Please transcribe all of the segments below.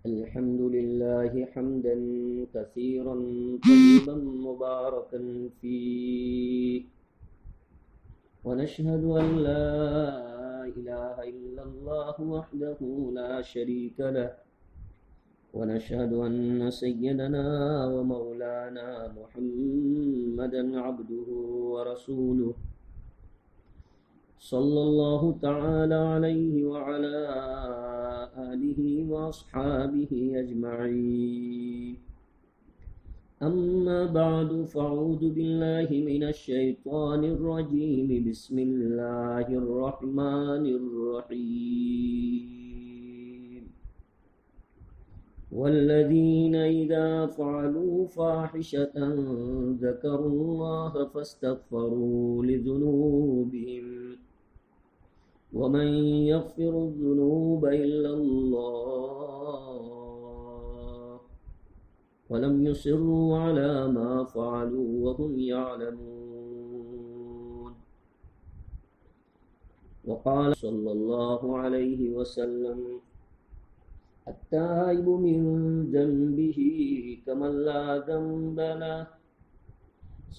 الحمد لله حمدا كثيرا طيبا مباركا فيه، ونشهد أن لا إله إلا الله وحده لا شريك له، ونشهد أن سيدنا ومولانا محمدا عبده ورسوله، صلى الله تعالى عليه وعلى آله وأصحابه أجمعين. أما بعد، فأعوذ بالله من الشيطان الرجيم. بسم الله الرحمن الرحيم. والذين إذا فعلوا فاحشة ذكروا الله فاستغفروا لذنوبهم ومن يغفر الذنوب إلا الله ولم يصروا على ما فعلوا وهم يعلمون. وقال صلى الله عليه وسلم: التائب من ذنبه كمن لا ذنب له.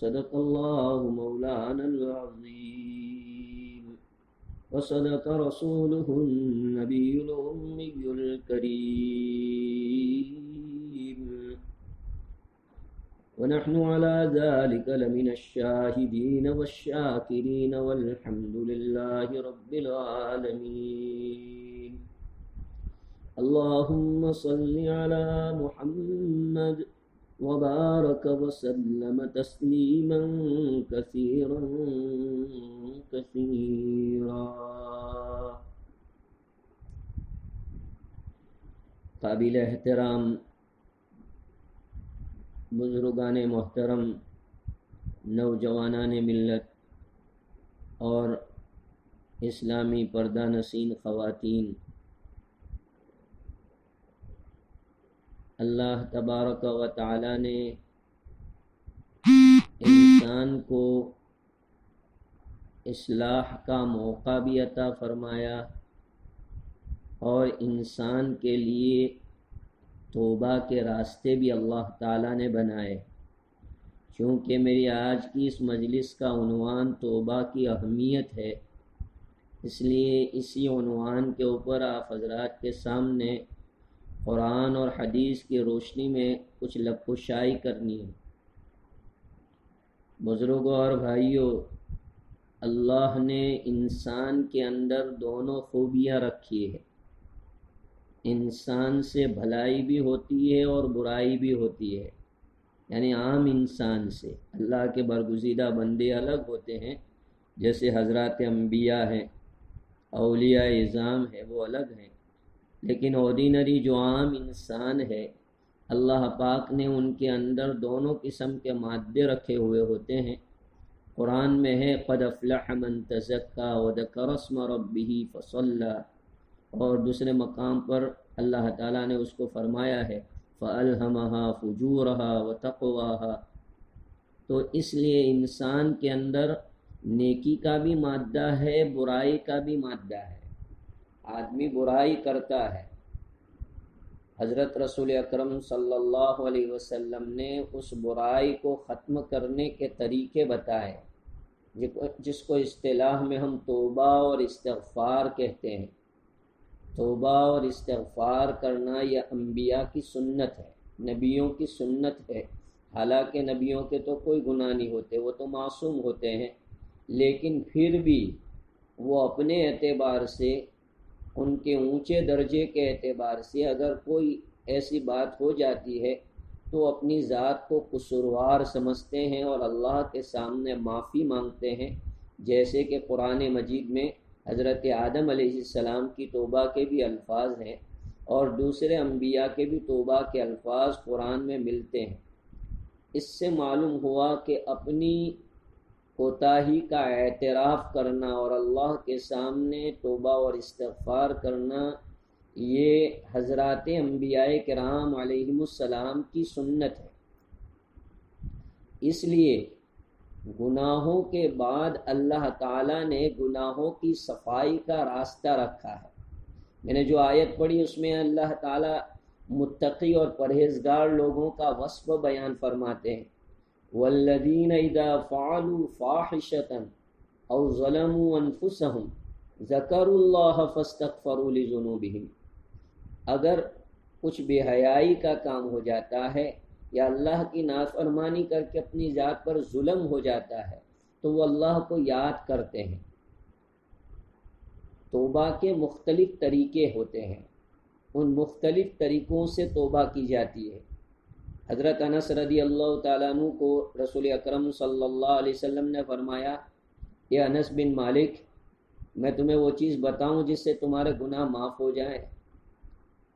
صدق الله مولانا العظيم، وصدق رسوله النبي الأمي الكريم، ونحن على ذلك لمن الشاهدين والشاكرين، والحمد لله رب العالمين. اللهم صل على محمد وبارك وسلم تسليما كثيرا كثيرا. قابل احترام بزرگان محترم، نوجوانان ملت اور اسلامی پردہ نشین خواتین، اللہ تبارک و تعالی نے انسان کو اصلاح کا موقع بھی عطا فرمایا اور انسان کے لیے توبہ کے راستے بھی اللہ تعالیٰ نے بنائے. چونکہ میری آج کی اس مجلس کا عنوان توبہ کی اہمیت ہے، اس لیے اسی عنوان کے اوپر آپ حضرات کے سامنے قرآن اور حدیث کی روشنی میں کچھ لفظ کرنی ہے. بزرگوں اور بھائیوں، اللہ نے انسان کے اندر دونوں خوبیاں رکھی ہے. انسان سے بھلائی بھی ہوتی ہے اور برائی بھی ہوتی ہے، یعنی عام انسان سے. اللہ کے برگزیدہ بندے الگ ہوتے ہیں، جیسے حضرات انبیاء ہیں، اولیاء اعظام ہیں، وہ الگ ہیں. لیکن آرڈینری جو عام انسان ہے، اللہ پاک نے ان کے اندر دونوں قسم کے مادے رکھے ہوئے ہوتے ہیں. قرآن میں ہے قد افلح من تزکا وذکر اسم ربہ فصلی، اور دوسرے مقام پر اللہ تعالیٰ نے اس کو فرمایا ہے فألہمہا فجورہا وتقواہا. تو اس لیے انسان کے اندر نیکی کا بھی مادہ ہے، برائی کا بھی مادہ ہے. آدمی برائی کرتا ہے. حضرت رسول اکرم صلی اللہ علیہ وسلم نے اس برائی کو ختم کرنے کے طریقے بتائے، جس کو اصطلاح میں ہم توبہ اور استغفار کہتے ہیں. توبہ اور استغفار کرنا یہ انبیاء کی سنت ہے، نبیوں کی سنت ہے. حالانکہ نبیوں کے تو کوئی گناہ نہیں ہوتے، وہ تو معصوم ہوتے ہیں، لیکن پھر بھی وہ اپنے اعتبار سے، ان کے اونچے درجے کے اعتبار سے اگر کوئی ایسی بات ہو جاتی ہے تو اپنی ذات کو قصوروار سمجھتے ہیں اور اللہ کے سامنے معافی مانگتے ہیں. جیسے کہ قرآن مجید میں حضرت آدم علیہ السلام کی توبہ کے بھی الفاظ ہیں اور دوسرے انبیاء کے بھی توبہ کے الفاظ قرآن میں ملتے ہیں. اس سے معلوم ہوا کہ اپنی کوتاہی کا اعتراف کرنا اور اللہ کے سامنے توبہ اور استغفار کرنا یہ حضرات انبیاء کرام علیہم السلام کی سنت ہے. اس لیے گناہوں کے بعد اللہ تعالیٰ نے گناہوں کی صفائی کا راستہ رکھا ہے. میں نے جو آیت پڑھی اس میں اللہ تعالیٰ متقی اور پرہیزگار لوگوں کا وصف بیان فرماتے ہیں، والذین اذا فعلوا فاحشة او ظلموا انفسهم ذکروا اللہ فاستغفروا لذنوبہم، اگر کچھ بے حیائی کا کام ہو جاتا ہے یا اللہ کی نافرمانی کر کے اپنی ذات پر ظلم ہو جاتا ہے تو وہ اللہ کو یاد کرتے ہیں۔ توبہ کے مختلف طریقے ہوتے ہیں، ان مختلف طریقوں سے توبہ کی جاتی ہے۔ حضرت انس رضی اللہ تعالیٰ عنہ کو رسول اکرم صلی اللہ علیہ وسلم نے فرمایا، اے انس بن مالک، میں تمہیں وہ چیز بتاؤں جس سے تمہارے گناہ معاف ہو جائیں؟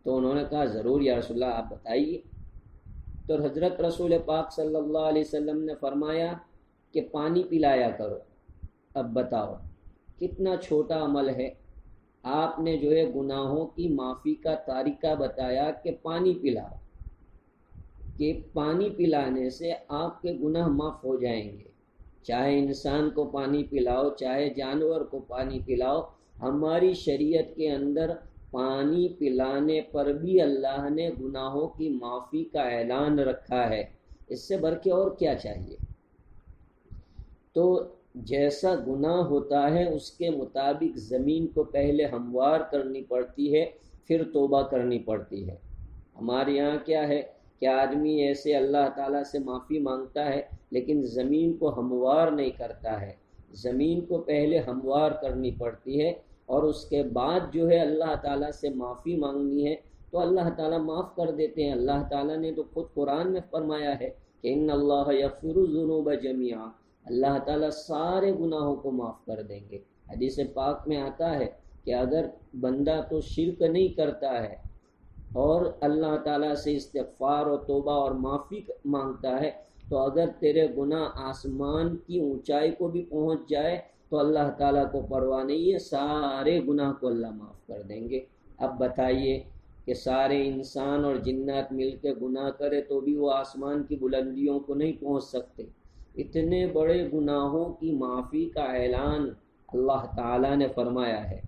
تو انہوں نے کہا ضرور یا رسول اللہ، آپ بتائیے۔ تو حضرت رسول پاک صلی اللہ علیہ وسلم نے فرمایا کہ پانی پلایا کرو۔ اب بتاؤ کتنا چھوٹا عمل ہے، آپ نے جو ہے گناہوں کی معافی کا طریقہ بتایا کہ پانی پلاؤ، کہ پانی پلانے سے آپ کے گناہ معاف ہو جائیں گے۔ چاہے انسان کو پانی پلاؤ، چاہے جانور کو پانی پلاؤ، ہماری شریعت کے اندر پانی پلانے پر بھی اللہ نے گناہوں کی معافی کا اعلان رکھا ہے، اس سے بڑھ کے اور کیا چاہیے؟ تو جیسا گناہ ہوتا ہے اس کے مطابق زمین کو پہلے ہموار کرنی پڑتی ہے، پھر توبہ کرنی پڑتی ہے۔ ہمارے یہاں کیا ہے کہ آدمی ایسے اللہ تعالیٰ سے معافی مانگتا ہے لیکن زمین کو ہموار نہیں کرتا ہے۔ زمین کو پہلے ہموار کرنی پڑتی ہے اور اس کے بعد جو ہے اللہ تعالیٰ سے معافی مانگنی ہے تو اللہ تعالیٰ معاف کر دیتے ہیں۔ اللہ تعالیٰ نے تو خود قرآن میں فرمایا ہے کہ ان اللہ یغفر الذنوب جميعا، اللہ تعالیٰ سارے گناہوں کو معاف کر دیں گے۔ حدیث پاک میں آتا ہے کہ اگر بندہ تو شرک نہیں کرتا ہے اور اللہ تعالیٰ سے استغفار اور توبہ اور معافی مانگتا ہے تو اگر تیرے گناہ آسمان کی اونچائی کو بھی پہنچ جائے تو اللہ تعالیٰ کو پرواہ نہیں ہے، سارے گناہ کو اللہ معاف کر دیں گے۔ اب بتائیے کہ سارے انسان اور جنات مل کے گناہ کرے تو بھی وہ آسمان کی بلندیوں کو نہیں پہنچ سکتے۔ اتنے بڑے گناہوں کی معافی کا اعلان اللہ تعالیٰ نے فرمایا ہے۔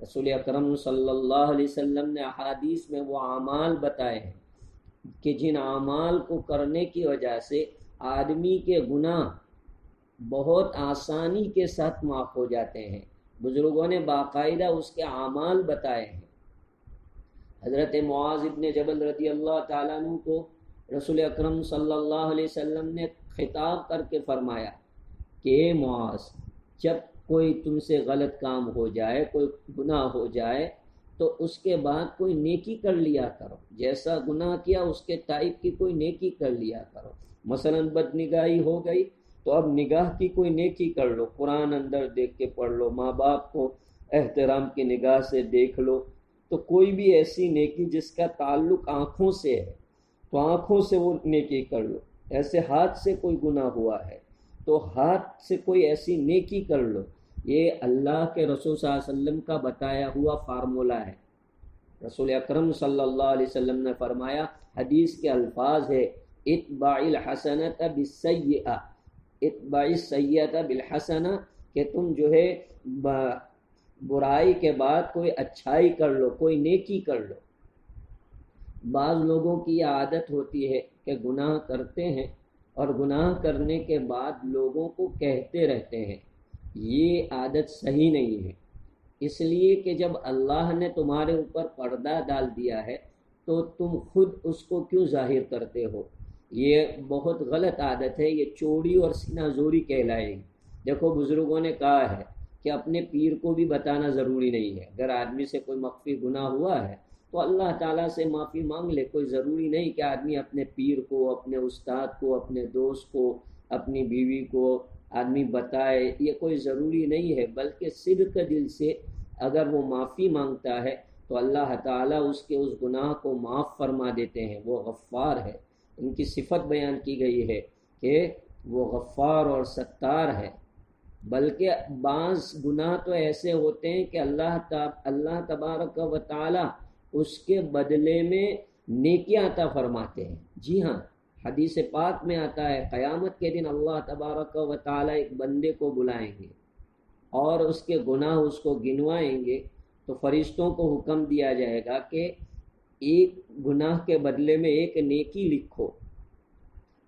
رسول اکرم صلی اللہ علیہ وسلم نے احادیث میں وہ اعمال بتائے ہیں کہ جن اعمال کو کرنے کی وجہ سے آدمی کے گناہ بہت آسانی کے ساتھ معاف ہو جاتے ہیں۔ بزرگوں نے باقاعدہ اس کے اعمال بتائے ہیں۔ حضرت معاذ ابن جبل رضی اللہ تعالیٰ عنہ کو رسول اکرم صلی اللہ علیہ وسلم نے خطاب کر کے فرمایا کہ اے معاذ، جب کوئی تم سے غلط کام ہو جائے، کوئی گناہ ہو جائے تو اس کے بعد کوئی نیکی کر لیا کرو، جیسا گناہ کیا اس کے ٹائپ کی کوئی نیکی کر لیا کرو۔ مثلا بد نگاہی ہو گئی تو اب نگاہ کی کوئی نیکی کر لو، قرآن اندر دیکھ کے پڑھ لو، ماں باپ کو احترام کی نگاہ سے دیکھ لو، تو کوئی بھی ایسی نیکی جس کا تعلق آنکھوں سے ہے تو آنکھوں سے وہ نیکی کر لو۔ ایسے ہاتھ سے کوئی گناہ ہوا ہے تو ہاتھ سے کوئی ایسی نیکی کر لو۔ یہ اللہ کے رسول صلی اللہ علیہ وسلم کا بتایا ہوا فارمولہ ہے۔ رسول اکرم صلی اللہ علیہ وسلم نے فرمایا، حدیث کے الفاظ ہے اتبع الحسنۃ بالسیئہ، اتبع السیئۃ بالحسنہ، کہ تم جو ہے برائی کے بعد کوئی اچھائی کر لو، کوئی نیکی کر لو۔ بعض لوگوں کی یہ عادت ہوتی ہے کہ گناہ کرتے ہیں اور گناہ کرنے کے بعد لوگوں کو کہتے رہتے ہیں، یہ عادت صحیح نہیں ہے، اس لیے کہ جب اللہ نے تمہارے اوپر پردہ ڈال دیا ہے تو تم خود اس کو کیوں ظاہر کرتے ہو؟ یہ بہت غلط عادت ہے، یہ چوری اور سینہ زوری کہلائے گی۔ دیکھو بزرگوں نے کہا ہے کہ اپنے پیر کو بھی بتانا ضروری نہیں ہے۔ اگر آدمی سے کوئی مخفی گناہ ہوا ہے تو اللہ تعالیٰ سے معافی مانگ لے، کوئی ضروری نہیں کہ آدمی اپنے پیر کو، اپنے استاد کو، اپنے دوست کو، اپنی بیوی کو آدمی بتائے، یہ کوئی ضروری نہیں ہے، بلکہ صدق دل سے اگر وہ معافی مانگتا ہے تو اللہ تعالیٰ اس کے اس گناہ کو معاف فرما دیتے ہیں۔ وہ غفار ہے، ان کی صفت بیان کی گئی ہے کہ وہ غفار اور ستار ہے۔ بلکہ بعض گناہ تو ایسے ہوتے ہیں کہ اللہ تبارک و تعالی اس کے بدلے میں نیکیاں عطا فرماتے ہیں۔ جی ہاں، حدیث پاک میں آتا ہے قیامت کے دن اللہ تبارک و تعالی ایک بندے کو بلائیں گے اور اس کے گناہ اس کو گنوائیں گے، تو فرشتوں کو حکم دیا جائے گا کہ ایک گناہ کے بدلے میں ایک نیکی لکھو۔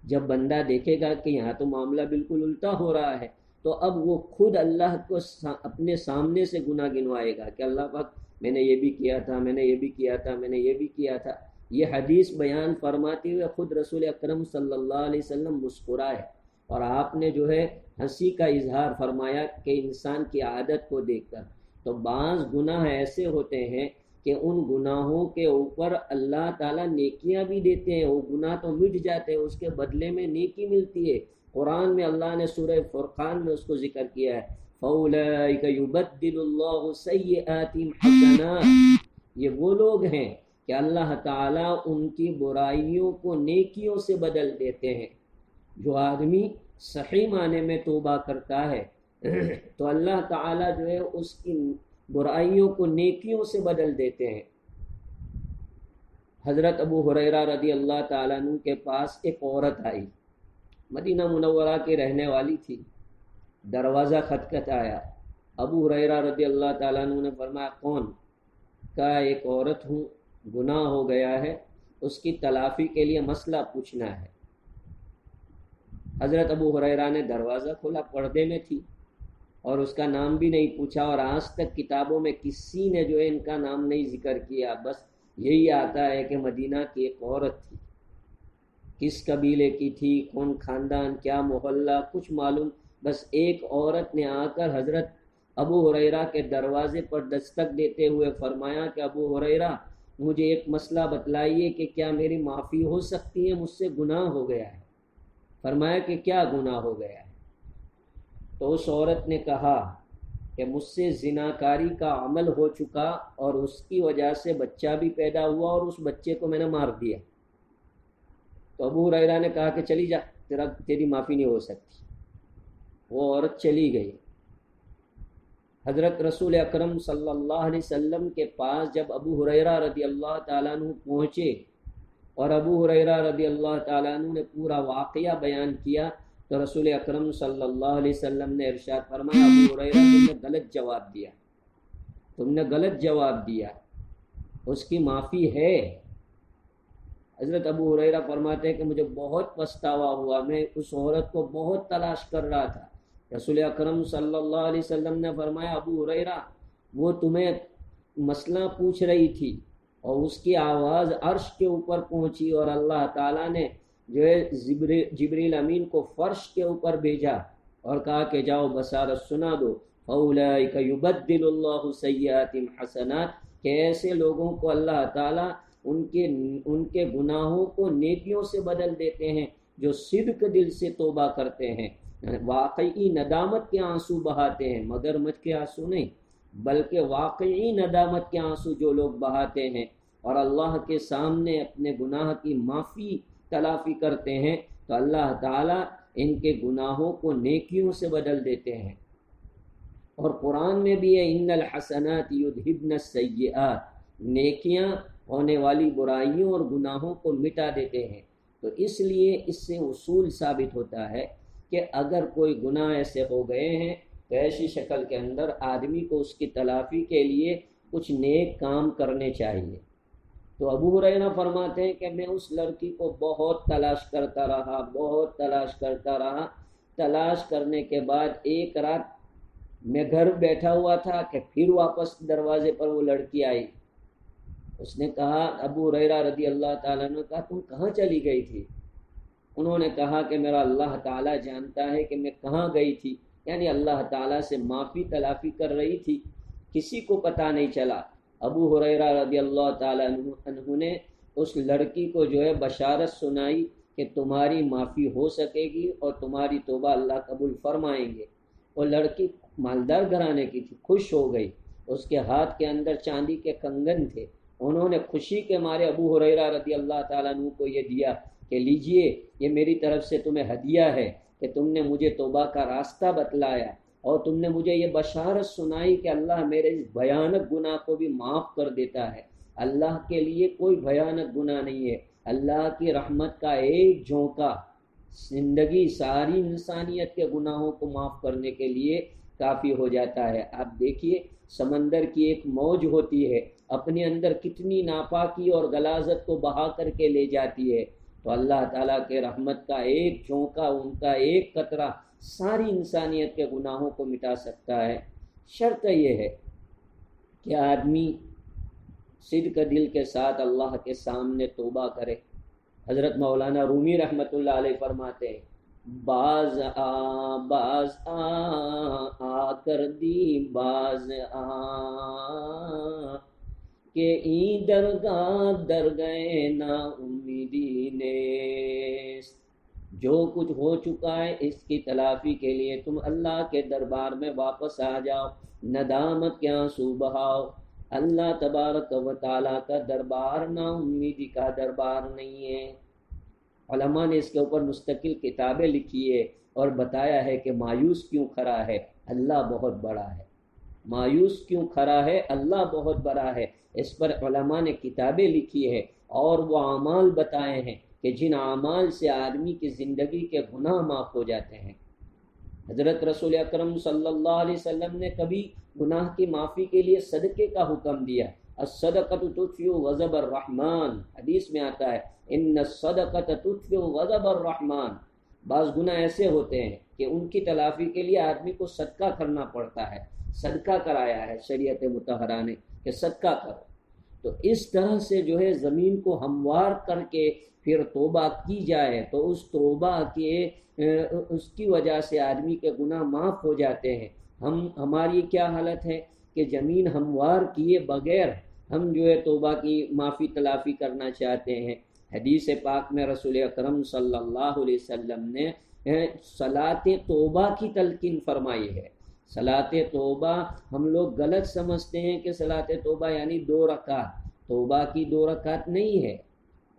جب بندہ دیکھے گا کہ یہاں تو معاملہ بالکل الٹا ہو رہا ہے تو اب وہ خود اللہ کو اپنے سامنے سے گناہ گنوائے گا کہ اللہ پاک میں نے یہ بھی کیا تھا، میں نے یہ بھی کیا تھا، میں نے یہ بھی کیا تھا۔ یہ حدیث بیان فرماتے ہوئے خود رسول اکرم صلی اللہ علیہ وسلم مسکرائے، اور آپ نے جو ہے ہنسی کا اظہار فرمایا کہ انسان کی عادت کو دیکھ کر تو بعض گناہ ایسے ہوتے ہیں کہ ان گناہوں کے اوپر اللہ تعالیٰ نیکیاں بھی دیتے ہیں، وہ گناہ تو مٹ جاتے ہیں، اس کے بدلے میں نیکی ملتی ہے۔ قرآن میں اللہ نے سورہ فرقان میں اس کو ذکر کیا ہے، فَأُولَئِكَ يُبَدِّلُ اللَّهُ سَيِّئَاتِهِمْ حَسَنَاتٍ، یہ وہ لوگ ہیں کہ اللہ تعالیٰ ان کی برائیوں کو نیکیوں سے بدل دیتے ہیں۔ جو آدمی صحیح معنی میں توبہ کرتا ہے تو اللہ تعالیٰ جو ہے اس کی برائیوں کو نیکیوں سے بدل دیتے ہیں۔ حضرت ابو ہریرہ رضی اللہ تعالیٰ عنہ کے پاس ایک عورت آئی، مدینہ منورہ کی رہنے والی تھی۔ دروازہ کھٹکھٹایا، ابو ہریرہ رضی اللہ تعالیٰ عنہ نے فرمایا کون؟ کہا ایک عورت ہوں، گناہ ہو گیا ہے، اس کی تلافی کے لیے مسئلہ پوچھنا ہے۔ حضرت ابو ہریرہ نے دروازہ کھولا، پردے میں تھی اور اس کا نام بھی نہیں پوچھا، اور آج تک کتابوں میں کسی نے جو ہے ان کا نام نہیں ذکر کیا، بس یہی آتا ہے کہ مدینہ کی ایک عورت تھی۔ کس قبیلے کی تھی، کون خاندان، کیا محلہ، کچھ معلوم، بس ایک عورت نے آ کر حضرت ابو ہریرہ کے دروازے پر دستک دیتے ہوئے فرمایا کہ ابو ہریرہ مجھے ایک مسئلہ بتلائیے کہ کیا میری معافی ہو سکتی ہے، مجھ سے گناہ ہو گیا ہے۔ فرمایا کہ کیا گناہ ہو گیا ہے؟ تو اس عورت نے کہا کہ مجھ سے زناکاری کا عمل ہو چکا اور اس کی وجہ سے بچہ بھی پیدا ہوا اور اس بچے کو میں نے مار دیا۔ تو ابو ہریرہ نے کہا کہ چلی جا، تیری معافی نہیں ہو سکتی۔ وہ عورت چلی گئی۔ حضرت رسول اکرم صلی اللہ علیہ وسلم کے پاس جب ابو ہریرہ رضی اللہ تعالیٰ عنہ پہنچے اور ابو ہریرہ رضی اللہ تعالیٰ عنہ نے پورا واقعہ بیان کیا تو رسول اکرم صلی اللہ علیہ وسلم نے ارشاد فرمایا ابو ہریرہ تم نے غلط جواب دیا، تم نے غلط جواب دیا، اس کی معافی ہے۔ حضرت ابو ہریرہ فرماتے ہیں کہ مجھے بہت پچھتاوا ہوا، میں اس عورت کو بہت تلاش کر رہا تھا۔ رسول اکرم صلی اللہ علیہ وسلم نے فرمایا ابو ہریرہ وہ تمہیں مسئلہ پوچھ رہی تھی اور اس کی آواز عرش کے اوپر پہنچی اور اللہ تعالیٰ نے جو ہے جبریل امین کو فرش کے اوپر بھیجا اور کہا کہ جاؤ بشارت سنا دو، فَأُولَئِكَ يُبَدِّلُ اللَّهُ سَيِّئَاتِهِمْ حَسَنَاتٍ، کہ ایسے لوگوں کو اللہ تعالیٰ ان کے گناہوں کو نیکیوں سے بدل دیتے ہیں جو صدق دل سے توبہ کرتے ہیں، واقعی ندامت کے آنسو بہاتے ہیں، مگرمچھ کے آنسو نہیں بلکہ واقعی ندامت کے آنسو جو لوگ بہاتے ہیں اور اللہ کے سامنے اپنے گناہ کی معافی تلافی کرتے ہیں تو اللہ تعالیٰ ان کے گناہوں کو نیکیوں سے بدل دیتے ہیں۔ اور قرآن میں بھی ہے ان الحسنات یذہبن السیئات، نیکیاں ہونے والی برائیوں اور گناہوں کو مٹا دیتے ہیں۔ تو اس لیے اس سے اصول ثابت ہوتا ہے کہ اگر کوئی گناہ ایسے ہو گئے ہیں تو ایسی شکل کے اندر آدمی کو اس کی تلافی کے لیے کچھ نیک کام کرنے چاہیے۔ تو ابو ہریرہ فرماتے ہیں کہ میں اس لڑکی کو بہت تلاش کرتا رہا، بہت تلاش کرتا رہا، تلاش کرنے کے بعد ایک رات میں گھر بیٹھا ہوا تھا کہ پھر واپس دروازے پر وہ لڑکی آئی۔ اس نے کہا، ابو ہریرہ رضی اللہ تعالیٰ نے کہا تم کہاں چلی گئی تھی؟ انہوں نے کہا کہ میرا اللہ تعالیٰ جانتا ہے کہ میں کہاں گئی تھی، یعنی اللہ تعالیٰ سے معافی تلافی کر رہی تھی، کسی کو پتہ نہیں چلا۔ ابو ہریرہ رضی اللہ تعالیٰ عنہ نے اس لڑکی کو جو ہے بشارت سنائی کہ تمہاری معافی ہو سکے گی اور تمہاری توبہ اللہ قبول فرمائیں گے۔ وہ لڑکی مالدار گھرانے کی تھی، خوش ہو گئی، اس کے ہاتھ کے اندر چاندی کے کنگن تھے۔ انہوں نے خوشی کے مارے ابو ہریرہ رضی اللہ تعالیٰ عنہ کو یہ دیا کہ لیجئے یہ میری طرف سے تمہیں ہدیہ ہے کہ تم نے مجھے توبہ کا راستہ بتلایا اور تم نے مجھے یہ بشارت سنائی کہ اللہ میرے اس بھیانک گناہ کو بھی معاف کر دیتا ہے۔ اللہ کے لیے کوئی بھیانک گناہ نہیں ہے، اللہ کی رحمت کا ایک جھونکا زندگی ساری انسانیت کے گناہوں کو معاف کرنے کے لیے کافی ہو جاتا ہے۔ آپ دیکھیے سمندر کی ایک موج ہوتی ہے، اپنے اندر کتنی ناپاکی اور غلاظت کو بہا کر کے لے جاتی ہے، تو اللہ تعالیٰ کے رحمت کا ایک جھونکا، ان کا ایک قطرہ ساری انسانیت کے گناہوں کو مٹا سکتا ہے۔ شرط یہ ہے کہ آدمی صدق دل کے ساتھ اللہ کے سامنے توبہ کرے۔ حضرت مولانا رومی رحمۃ اللہ علیہ فرماتے ہیں، باز آ کر دی باز کہ این درگاہ در گئے نا امیدی نیست۔ جو کچھ ہو چکا ہے اس کی تلافی کے لیے تم اللہ کے دربار میں واپس آ جاؤ، ندامت کے آنسو بہاؤ۔ اللہ تبارک و تعالیٰ کا دربار نا امیدی کا دربار نہیں ہے۔ علماء نے اس کے اوپر مستقل کتابیں لکھی ہے اور بتایا ہے کہ مایوس کیوں کھڑا ہے، اللہ بہت بڑا ہے۔ مایوس کیوں کھڑا ہے، اللہ بہت بڑا ہے۔ اس پر علماء نے کتابیں لکھی ہے اور وہ اعمال بتائے ہیں کہ جن اعمال سے آدمی کی زندگی کے گناہ معاف ہو جاتے ہیں۔ حضرت رسول اکرم صلی اللہ علیہ وسلم نے کبھی گناہ کی معافی کے لیے صدقے کا حکم دیا۔ الصدقۃ تطفئ غضب الرحمن، حدیث میں آتا ہے ان الصدقۃ تطفئ غضب الرحمن۔ بعض گناہ ایسے ہوتے ہیں کہ ان کی تلافی کے لیے آدمی کو صدقہ کرنا پڑتا ہے، صدقہ کرایا ہے شریعت مطہرہ نے کہ صدقہ کرو۔ تو اس طرح سے جو ہے زمین کو ہموار کر کے پھر توبہ کی جائے تو اس توبہ کے اس کی وجہ سے آدمی کے گناہ معاف ہو جاتے ہیں۔ ہماری کیا حالت ہے کہ زمین ہموار کیے بغیر ہم جو ہے توبہ کی معافی تلافی کرنا چاہتے ہیں۔ حدیث پاک میں رسول اکرم صلی اللہ علیہ وسلم نے صلاۃ توبہ کی تلقین فرمائی ہے۔ صلاۃ توبہ ہم لوگ غلط سمجھتے ہیں کہ صلاۃ توبہ یعنی 2 رکعت، توبہ کی 2 رکعت نہیں ہے،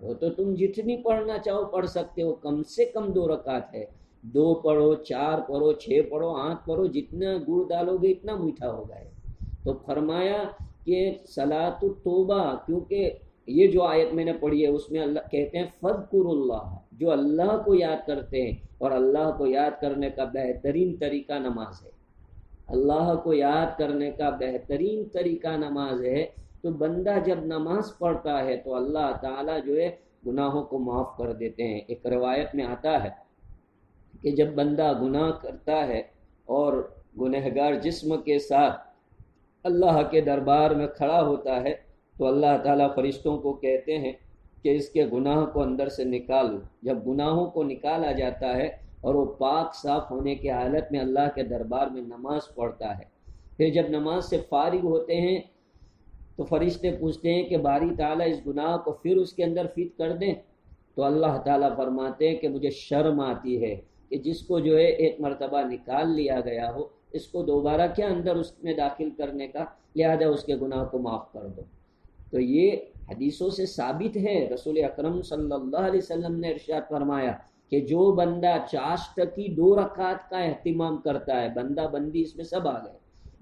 وہ تو تم جتنی پڑھنا چاہو پڑھ سکتے ہو، کم سے کم 2 رکعت ہے۔ 2 پڑھو، 4 پڑھو، 6 پڑھو، 8 پڑھو، جتنا گڑ ڈالو گے اتنا میٹھا ہوگا۔ تو فرمایا کہ صلاۃ توبہ، کیونکہ یہ جو آیت میں نے پڑھی ہے اس میں اللہ کہتے ہیں فذکروا اللہ، جو اللہ کو یاد کرتے ہیں، اور اللہ کو یاد کرنے کا بہترین طریقہ نماز ہے۔ اللہ کو یاد کرنے کا بہترین طریقہ نماز ہے۔ تو بندہ جب نماز پڑھتا ہے تو اللہ تعالیٰ جو ہے گناہوں کو معاف کر دیتے ہیں۔ ایک روایت میں آتا ہے کہ جب بندہ گناہ کرتا ہے اور گنہگار جسم کے ساتھ اللہ کے دربار میں کھڑا ہوتا ہے تو اللہ تعالیٰ فرشتوں کو کہتے ہیں کہ اس کے گناہ کو اندر سے نکالو۔ جب گناہوں کو نکالا جاتا ہے اور وہ پاک صاف ہونے کی حالت میں اللہ کے دربار میں نماز پڑھتا ہے، پھر جب نماز سے فارغ ہوتے ہیں تو فرشتے پوچھتے ہیں کہ باری تعالیٰ اس گناہ کو پھر اس کے اندر فٹ کر دیں؟ تو اللہ تعالیٰ فرماتے ہیں کہ مجھے شرم آتی ہے کہ جس کو جو ہے ایک مرتبہ نکال لیا گیا ہو، اس کو دوبارہ کیا اندر اس میں داخل کرنے کا، لہذا اس کے گناہ کو معاف کر دو۔ تو یہ حدیثوں سے ثابت ہے۔ رسول اکرم صلی اللہ علیہ وسلم نے ارشاد فرمایا کہ جو بندہ چاشت کی 2 رکعت کا اہتمام کرتا ہے، بندہ بندی اس میں سب آ گئے،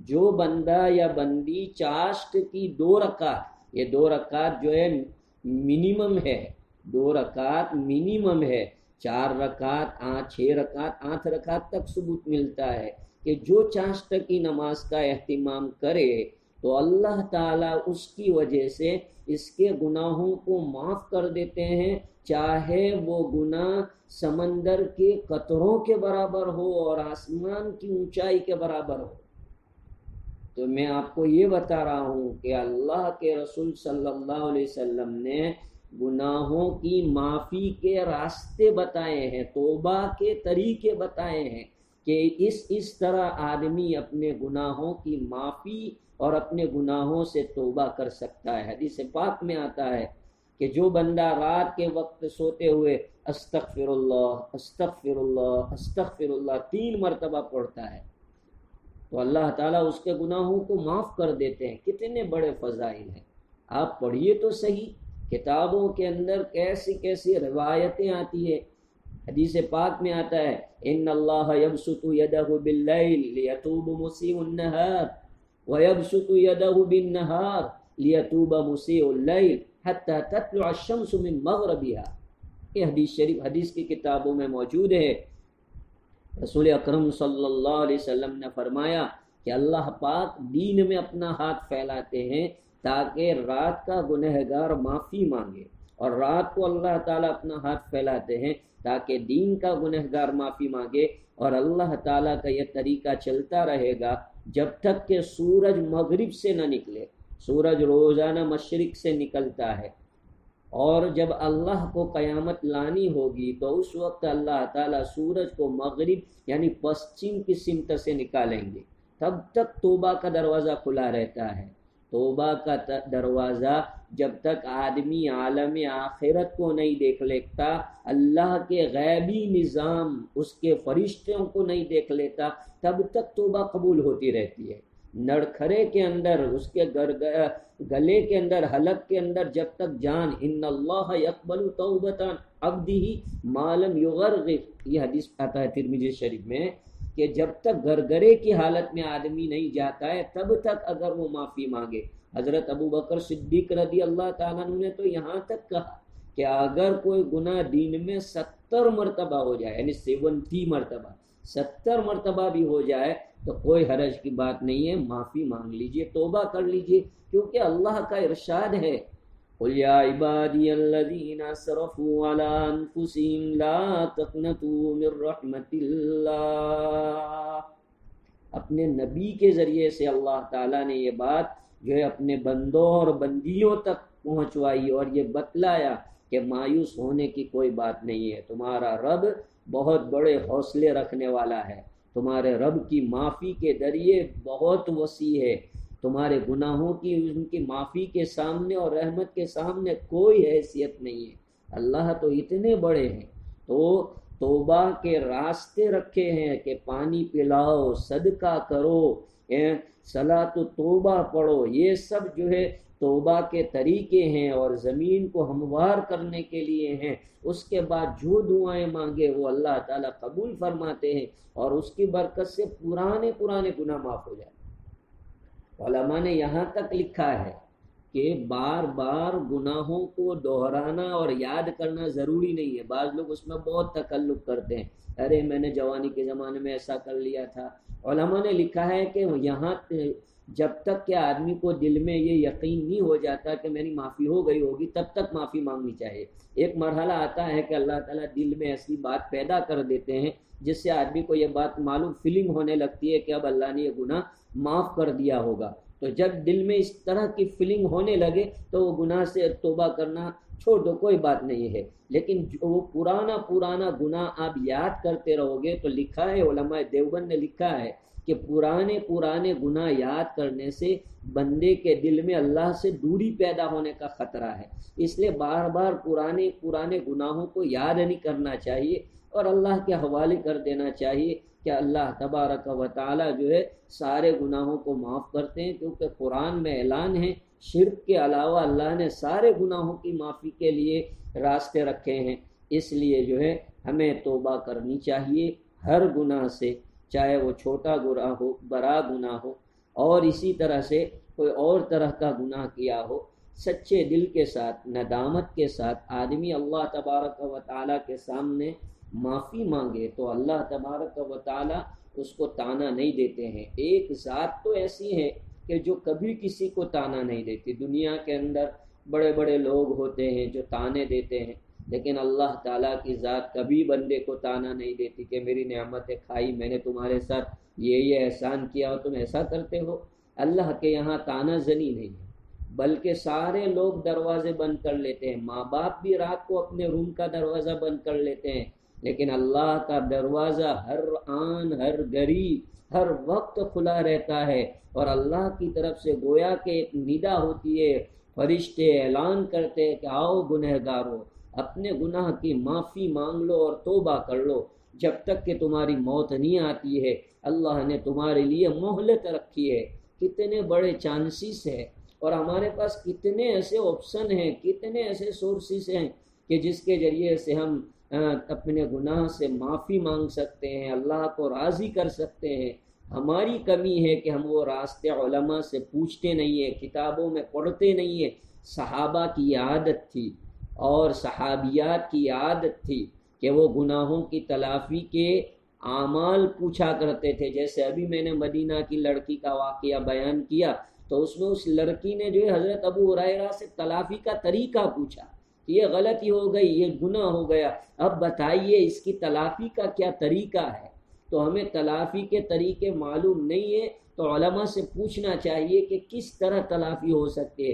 جو بندہ یا بندی چاشت کی 2 رکعت، یہ 2 رکعت جو ہے منیمم ہے، 2 رکعت منیمم ہے، 4 رکعت 6 رکعت 8 رکعت تک ثبوت ملتا ہے کہ جو چاشت کی نماز کا اہتمام کرے تو اللہ تعالیٰ اس کی وجہ سے اس کے گناہوں کو معاف کر دیتے ہیں، چاہے وہ گناہ سمندر کے قطروں کے برابر ہو اور آسمان کی اونچائی کے برابر ہو۔ تو میں آپ کو یہ بتا رہا ہوں کہ اللہ کے رسول صلی اللہ علیہ وسلم نے گناہوں کی معافی کے راستے بتائے ہیں، توبہ کے طریقے بتائے ہیں کہ اس طرح آدمی اپنے گناہوں کی معافی اور اپنے گناہوں سے توبہ کر سکتا ہے۔ حدیث پاک میں آتا ہے کہ جو بندہ رات کے وقت سوتے ہوئے استغفر اللہ استغفر اللہ استغفر اللہ 3 مرتبہ پڑھتا ہے تو اللہ تعالیٰ اس کے گناہوں کو معاف کر دیتے ہیں۔ کتنے بڑے فضائل ہیں، آپ پڑھیے تو صحیح، کتابوں کے اندر کیسی کیسی روایتیں آتی ہیں۔ حدیث پاک میں آتا ہے ان اللہ یبسط یدہ باللیل لیتوب مسیء النہار ویبسط یدہ بالنہار لیتوب مسیء اللیل حتی تطلع الشمس من مغربها۔ یہ حدیث شریف حدیث کی کتابوں میں موجود ہے۔ رسول اکرم صلی اللہ علیہ وسلم نے فرمایا کہ اللہ پاک دین میں اپنا ہاتھ پھیلاتے ہیں تاکہ رات کا گنہگار معافی مانگے، اور رات کو اللہ تعالیٰ اپنا ہاتھ پھیلاتے ہیں تاکہ دین کا گنہگار معافی مانگے، اور اللہ تعالیٰ کا یہ طریقہ چلتا رہے گا جب تک کہ سورج مغرب سے نہ نکلے۔ سورج روزانہ مشرق سے نکلتا ہے، اور جب اللہ کو قیامت لانی ہوگی تو اس وقت اللہ تعالیٰ سورج کو مغرب یعنی پشچم کی سمت سے نکالیں گے۔ تب تک توبہ کا دروازہ کھلا رہتا ہے۔ توبہ کا دروازہ جب تک آدمی عالم آخرت کو نہیں دیکھ لیتا، اللہ کے غیبی نظام، اس کے فرشتوں کو نہیں دیکھ لیتا، تب تک توبہ قبول ہوتی رہتی ہے۔ نڑکھرے کے اندر، اس کے گلے کے اندر، حلق کے اندر جب تک جان، ان اللہ یقبل توبۃ عبدہ ما لم یغرغر، یہ حدیث آتا ہے ترمذی شریف میں، کہ جب تک گرگرے کی حالت میں آدمی نہیں جاتا ہے تب تک اگر وہ معافی مانگے۔ حضرت ابو بکر صدیق رضی اللہ تعالیٰ عنہ نے تو یہاں تک کہا کہ اگر کوئی گناہ دین میں 70 مرتبہ ہو جائے، یعنی 70 مرتبہ، 70 مرتبہ بھی ہو جائے تو کوئی حرج کی بات نہیں ہے، معافی مانگ لیجئے، توبہ کر لیجئے، کیونکہ اللہ کا ارشاد ہے قُلْ يَا عِبَادِيَ الَّذِينَ أَسْرَفُوا عَلَىٰ أَنفُسِهِمْ لَا تَقْنَطُوا مِن رَحْمَةِ اللَّهِ۔ اپنے نبی کے ذریعے سے اللہ تعالیٰ نے یہ بات جو ہے اپنے بندوں اور بندیوں تک پہنچوائی اور یہ بتلایا کہ مایوس ہونے کی کوئی بات نہیں ہے، تمہارا رب بہت بڑے حوصلے رکھنے والا ہے، تمہارے رب کی معافی کے ذریعے بہت وسیع ہے، تمہارے گناہوں کی ان کی معافی کے سامنے اور رحمت کے سامنے کوئی حیثیت نہیں ہے، اللہ تو اتنے بڑے ہیں۔ تو توبہ کے راستے رکھے ہیں کہ پانی پلاؤ، صدقہ کرو، صلاۃ و توبہ پڑھو، یہ سب جو ہے توبہ کے طریقے ہیں اور زمین کو ہموار کرنے کے لیے ہیں۔ اس کے بعد جو دعائیں مانگے وہ اللہ تعالیٰ قبول فرماتے ہیں، اور اس کی برکت سے پرانے گناہ معاف ہو جاتے ہیں۔ علماء نے یہاں تک لکھا ہے کہ بار بار گناہوں کو دہرانا اور یاد کرنا ضروری نہیں ہے۔ بعض لوگ اس میں بہت تکلف کرتے ہیں، ارے میں نے جوانی کے زمانے میں ایسا کر لیا تھا۔ علماء نے لکھا ہے کہ یہاں جب تک کہ آدمی کو دل میں یہ یقین نہیں ہو جاتا کہ میری معافی ہو گئی ہوگی تب تک معافی مانگنی چاہیے۔ ایک مرحلہ آتا ہے کہ اللہ تعالیٰ دل میں ایسی بات پیدا کر دیتے ہیں جس سے آدمی کو یہ بات معلوم فیلنگ ہونے لگتی ہے کہ اب اللہ نے یہ گناہ معاف کر دیا ہوگا۔ تو جب دل میں اس طرح کی فیلنگ ہونے لگے تو وہ گناہ سے توبہ کرنا چھوڑ دو، کوئی بات نہیں ہے۔ لیکن جو وہ پرانا گناہ آپ یاد کرتے رہو گے تو لکھا ہے، علماء دیوبند نے لکھا ہے کہ پرانے گناہ یاد کرنے سے بندے کے دل میں اللہ سے دوری پیدا ہونے کا خطرہ ہے۔ اس لیے بار بار پرانے گناہوں کو یاد نہیں کرنا چاہیے اور اللہ کے حوالے کر دینا چاہیے کہ اللہ تبارک و تعالی جو ہے سارے گناہوں کو معاف کرتے ہیں، کیونکہ قرآن میں اعلان ہے شرک کے علاوہ اللہ نے سارے گناہوں کی معافی کے لیے راستے رکھے ہیں۔ اس لیے جو ہے ہمیں توبہ کرنی چاہیے ہر گناہ سے، چاہے وہ چھوٹا گناہ ہو، بڑا گناہ ہو، اور اسی طرح سے کوئی اور طرح کا گناہ کیا ہو، سچے دل کے ساتھ، ندامت کے ساتھ آدمی اللہ تبارک و تعالیٰ کے سامنے معافی مانگے تو اللہ تبارک و تعالیٰ اس کو طعنہ نہیں دیتے ہیں۔ ایک ذات تو ایسی ہے کہ جو کبھی کسی کو طعنہ نہیں دیتی۔ دنیا کے اندر بڑے بڑے لوگ ہوتے ہیں جو طعنے دیتے ہیں، لیکن اللہ تعالیٰ کی ذات کبھی بندے کو طعنہ نہیں دیتی کہ میری نعمتیں کھائی، میں نے تمہارے ساتھ یہ احسان کیا اور تم ایسا کرتے ہو۔ اللہ کے یہاں طعنہ زنی نہیں ہے، بلکہ سارے لوگ دروازے بند کر لیتے ہیں۔ ماں باپ بھی رات کو اپنے روم کا دروازہ بند کر لیتے ہیں، لیکن اللہ کا دروازہ ہر آن، ہر گھڑی، ہر وقت کھلا رہتا ہے، اور اللہ کی طرف سے گویا کہ ایک ندا ہوتی ہے، فرشتے اعلان کرتے ہیں کہ آؤ گنہگارو، اپنے گناہ کی معافی مانگ لو اور توبہ کر لو، جب تک کہ تمہاری موت نہیں آتی ہے اللہ نے تمہارے لیے مہلت رکھی ہے۔ کتنے بڑے چانسز ہے، اور ہمارے پاس کتنے ایسے آپشن ہیں، کتنے ایسے سورسز ہیں کہ جس کے ذریعے سے ہم اپنے گناہ سے معافی مانگ سکتے ہیں، اللہ کو راضی کر سکتے ہیں۔ ہماری کمی ہے کہ ہم وہ راستے علماء سے پوچھتے نہیں ہیں، کتابوں میں پڑھتے نہیں ہیں۔ صحابہ کی عادت تھی اور صحابیات کی عادت تھی کہ وہ گناہوں کی تلافی کے اعمال پوچھا کرتے تھے۔ جیسے ابھی میں نے مدینہ کی لڑکی کا واقعہ بیان کیا تو اس میں اس لڑکی نے جو ہے حضرت ابو ہریرہ سے تلافی کا طریقہ پوچھا کہ یہ غلطی ہو گئی، یہ گناہ ہو گیا، اب بتائیے اس کی تلافی کا کیا طریقہ ہے۔ تو ہمیں تلافی کے طریقے معلوم نہیں ہے تو علماء سے پوچھنا چاہیے کہ کس طرح تلافی ہو سکتے ہے۔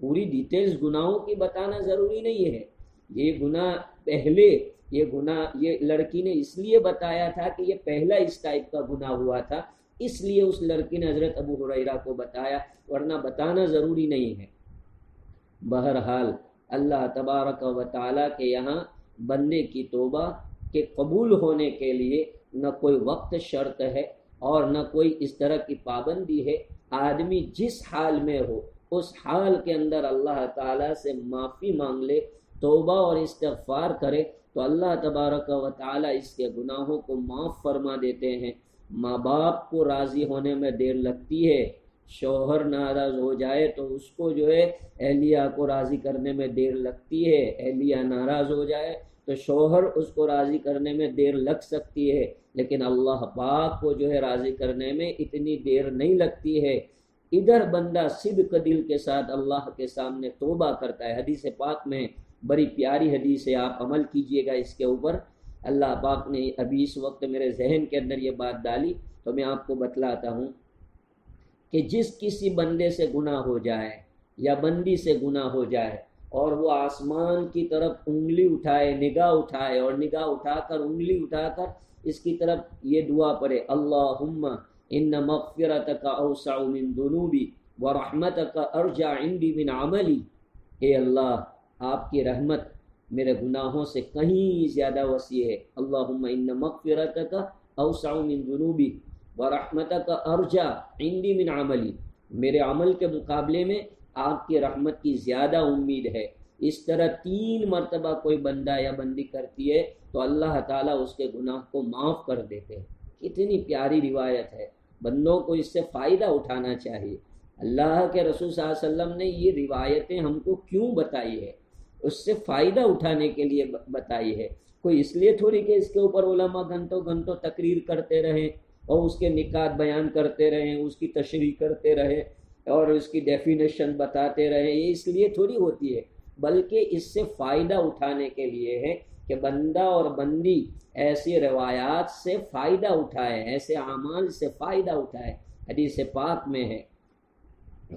پوری ڈیٹیلز گناہوں کی بتانا ضروری نہیں ہے۔ یہ گناہ پہلے، یہ لڑکی نے اس لیے بتایا تھا کہ یہ پہلا اس ٹائپ کا گناہ ہوا تھا، اس لیے اس لڑکی نے حضرت ابو ہریرہ کو بتایا، ورنہ بتانا ضروری نہیں ہے۔ بہرحال اللہ تبارک و تعالیٰ کے یہاں بندے کی توبہ کے قبول ہونے کے لیے نہ کوئی وقت شرط ہے اور نہ کوئی اس طرح کی پابندی ہے۔ آدمی جس حال میں ہو اس حال کے اندر اللہ تعالیٰ سے معافی مانگ لے، توبہ اور استغفار کرے تو اللہ تبارک و تعالیٰ اس کے گناہوں کو معاف فرما دیتے ہیں۔ ماں باپ کو راضی ہونے میں دیر لگتی ہے، شوہر ناراض ہو جائے تو اس کو جو ہے اہلیہ کو راضی کرنے میں دیر لگتی ہے، اہلیہ ناراض ہو جائے تو شوہر اس کو راضی کرنے میں دیر لگ سکتی ہے، لیکن اللہ پاک کو جو ہے راضی کرنے میں اتنی دیر نہیں لگتی ہے۔ ادھر بندہ صدق دل کے ساتھ اللہ کے سامنے توبہ کرتا ہے۔ حدیث پاک میں بڑی پیاری حدیث ہے، آپ عمل کیجئے گا اس کے اوپر۔ اللہ پاک نے ابھی اس وقت میرے ذہن کے اندر یہ بات ڈالی تو میں آپ کو بتلاتا ہوں کہ جس کسی بندے سے گناہ ہو جائے یا بندی سے گناہ ہو جائے اور وہ آسمان کی طرف انگلی اٹھائے، نگاہ اٹھائے اور نگاہ اٹھا کر انگلی اٹھا کر اس کی طرف یہ دعا پڑھے، اللہم ان مغفرتک اوسع من ذنوبی ورحمتک ارجع عندی من عملی، اے اللہ آپ کی رحمت میرے گناہوں سے کہیں زیادہ وسیع ہے۔ اللہم ان مغفرتک اوسع من ذنوبی ورحمتک ارجع عندی من عملی، میرے عمل کے مقابلے میں آپ کی رحمت کی زیادہ امید ہے۔ اس طرح 3 مرتبہ کوئی بندہ یا بندی کرتی ہے تو اللہ تعالیٰ اس کے گناہ کو معاف کر دیتے ہیں۔ کتنی پیاری روایت ہے، بندوں کو اس سے فائدہ اٹھانا چاہیے۔ اللہ کے رسول صلی اللہ علیہ وسلم نے یہ روایتیں ہم کو کیوں بتائی ہے؟ اس سے فائدہ اٹھانے کے لیے بتائی ہے، کوئی اس لیے تھوڑی کہ اس کے اوپر علماء گھنٹوں گھنٹوں تقریر کرتے رہیں اور اس کے نکات بیان کرتے رہیں، اس کی تشریح کرتے رہیں اور اس کی ڈیفینیشن بتاتے رہیں، یہ اس لیے تھوڑی ہوتی ہے، بلکہ اس سے فائدہ اٹھانے کے لیے ہے کہ بندہ اور بندی ایسی روایات سے فائدہ اٹھائے، ایسے اعمال سے فائدہ اٹھائے۔ حدیث پاک میں ہے،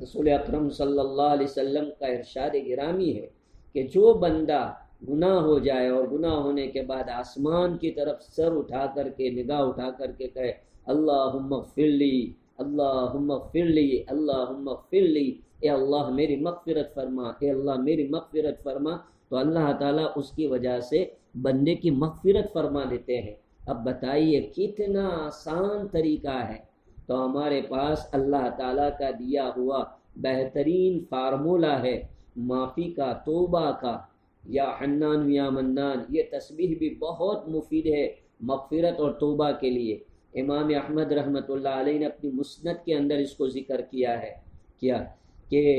رسول اکرم صلی اللہ علیہ وسلم کا ارشاد گرامی ہے کہ جو بندہ گناہ ہو جائے اور گناہ ہونے کے بعد آسمان کی طرف سر اٹھا کر کے، نگاہ اٹھا کر کے کہے اللہم اغفر لی، اللہم اغفر لی، اللہم اغفر لی، اے اللہ میری مغفرت فرما، اے اللہ میری مغفرت فرما، تو اللہ تعالیٰ اس کی وجہ سے بندے کی مغفرت فرما دیتے ہیں۔ اب بتائیے کتنا آسان طریقہ ہے۔ تو ہمارے پاس اللہ تعالیٰ کا دیا ہوا بہترین فارمولہ ہے معافی کا، توبہ کا، یا حنان یا منان، یہ تسبیح بھی بہت مفید ہے مغفرت اور توبہ کے لیے۔ امام احمد رحمۃ اللہ علیہ نے اپنی مسند کے اندر اس کو ذکر کیا ہے کہ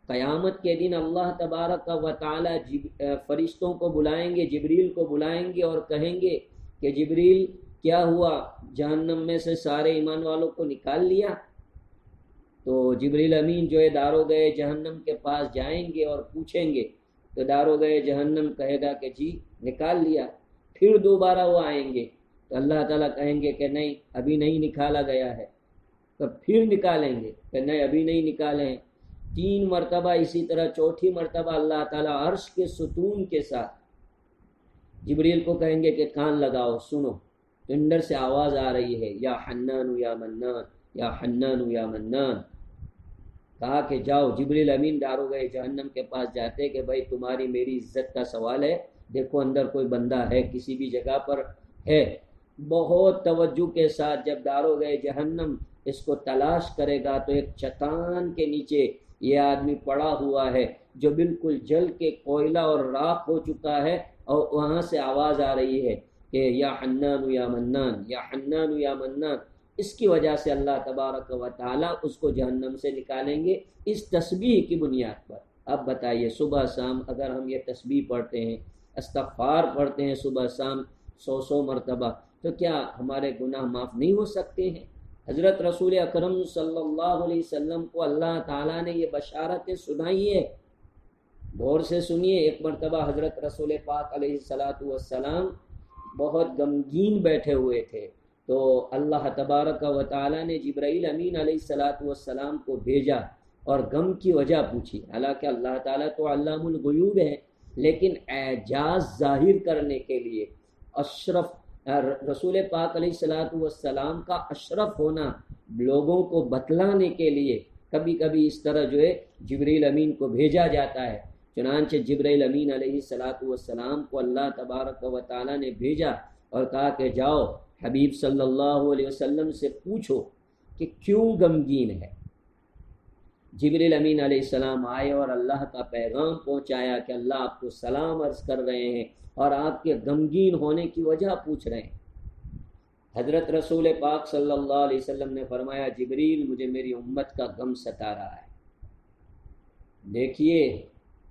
قیامت کے دن اللہ تبارک و تعالی فرشتوں کو بلائیں گے، جبریل کو بلائیں گے اور کہیں گے کہ جبریل کیا ہوا، جہنم میں سے سارے ایمان والوں کو نکال لیا؟ تو جبریل امین جو ہے داروغہ جہنم کے پاس جائیں گے اور پوچھیں گے، تو داروغہ جہنم کہے گا کہ جی نکال لیا۔ پھر دوبارہ وہ آئیں گے تو اللہ تعالیٰ کہیں گے کہ نہیں ابھی نہیں نکالا گیا ہے، تو پھر نکالیں گے کہ نہیں ابھی نہیں نکالے ہیں۔ 3 مرتبہ اسی طرح، چوتھی مرتبہ اللہ تعالیٰ عرش کے ستون کے ساتھ جبریل کو کہیں گے کہ کان لگاؤ سنو، تو اندر سے آواز آ رہی ہے یا حنان یا منان، یا حنان یا منان۔ کہا کہ جاؤ، جبریل امین داروغہ جہنم کے پاس جاتے کہ بھائی تمہاری میری عزت کا سوال ہے، دیکھو اندر کوئی بندہ ہے کسی بھی جگہ پر ہے۔ بہت توجہ کے ساتھ جب داروغہ جہنم اس کو تلاش کرے گا تو ایک چٹان کے نیچے یہ آدمی پڑا ہوا ہے جو بالکل جل کے کوئلہ اور راکھ ہو چکا ہے، اور وہاں سے آواز آ رہی ہے کہ یا حنان یا منان، یا حنان یا منان۔ اس کی وجہ سے اللہ تبارک و تعالیٰ اس کو جہنم سے نکالیں گے اس تسبیح کی بنیاد پر۔ اب بتائیے صبح شام اگر ہم یہ تسبیح پڑھتے ہیں، استغفار پڑھتے ہیں صبح شام 100 مرتبہ، تو کیا ہمارے گناہ معاف نہیں ہو سکتے ہیں؟ حضرت رسول اکرم صلی اللہ علیہ وسلم کو اللہ تعالیٰ نے یہ بشارتیں سنائی ہے. غور سے سنیے. ایک مرتبہ حضرت رسول پاک علیہ السلام بہت غمگین بیٹھے ہوئے تھے، تو اللہ تبارک و تعالیٰ نے جبرائیل امین علیہ السلام کو بھیجا اور غم کی وجہ پوچھی. حالانکہ اللہ تعالیٰ تو علام الغیوب ہے، لیکن اعجاز ظاہر کرنے کے لیے اشرف رسول پاک علیہ السلام کا اشرف ہونا لوگوں کو بتلانے کے لیے کبھی کبھی اس طرح جبرائیل امین کو بھیجا جاتا ہے. چنانچہ جبرائیل امین علیہ السلام کو اللہ تبارک و تعالیٰ نے بھیجا اور کہا کہ جاؤ حبیب صلی اللہ علیہ وسلم سے پوچھو کہ کیوں غمگین ہے. جبرائیل امین علیہ السلام آئے اور اللہ کا پیغام پہنچایا کہ اللہ آپ کو سلام عرض کر رہے ہیں اور آپ کے غمگین ہونے کی وجہ پوچھ رہے ہیں. حضرت رسول پاک صلی اللہ علیہ وسلم نے فرمایا جبریل مجھے میری امت کا غم ستا رہا ہے. دیکھیے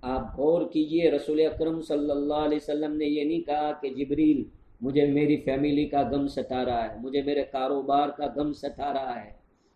آپ غور کیجئے، رسول اکرم صلی اللہ علیہ وسلم نے یہ نہیں کہا کہ جبریل مجھے میری فیملی کا غم ستا رہا ہے، مجھے میرے کاروبار کا غم ستا رہا ہے،